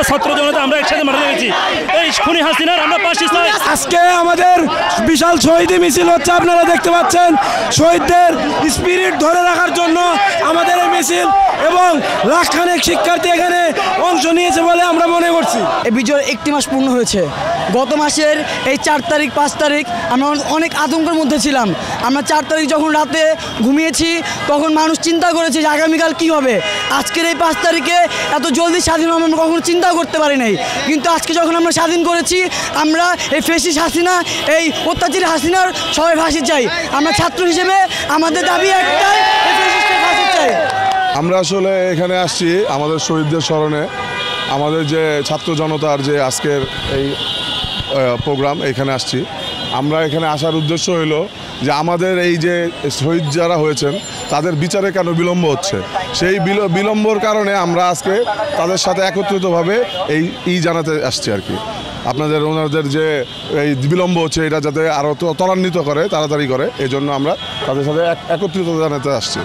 ছাত্র জনতা আমরা একসাথে মাঠে নেমেছি এই খুনি হাসিনার আমরা ফাঁসি চাই। আজকে আমাদের বিশাল শহীদ মিছিল হচ্ছে, আপনারা দেখতে পাচ্ছেন। শহীদদের স্পিরিট ধরে রাখার জন্য আমাদের এই মিছিল এবং লাখখানেক শিক্ষার্থী এখানে অংশ নিয়েছে বলে আমরা মনে করছি। এই বিজয়ের 1 মাস পূর্ণ হয়েছে। গত মাসের এই 4 তারিখ 5 তারিখ আমরা অনেক আতঙ্কের মধ্যে ছিলাম। আমরা 4 তারিখ যখন রাতে ঘুমিয়েছি তখন মানুষ চিন্তা করেছে যে আগামীকাল কী হবে। আজকের এই 5 তারিখে এত জলদি স্বাধীন হবে আমরা কখনো চিন্তাও করতে পারি নাই। কিন্তু আজকে যখন আমরা স্বাধীন করেছি, আমরা এই ফ্যাসিস্ট হাসিনা, এই অত্যাচারী হাসিনার সবাই ফাঁসি চাই। আমরা ছাত্র হিসেবে আমাদের দাবি একটাই, এই ফ্যাসিস্টের ফাঁসি চাই। আমরা আসলে এখানে আসছি আমাদের শহীদদের স্মরণে। আমাদের যে ছাত্র জনতার যে আজকের এই প্রোগ্রাম, এখানে আসছি। আমরা এখানে আসার উদ্দেশ্য হলো যে আমাদের এই যে শহীদ যারা হয়েছেন তাদের বিচারে কেন বিলম্ব হচ্ছে, সেই বিলম্বর কারণে আমরা আজকে তাদের সাথে একত্রিতভাবে এই জানাতে আসছি আর কি। ওনাদের যে এই বিলম্ব হচ্ছে এটা যাতে আরও ত্বরান্বিত করে, তাড়াতাড়ি করে, এই জন্য আমরা তাদের সাথে একত্রিত জানাতে আসছি।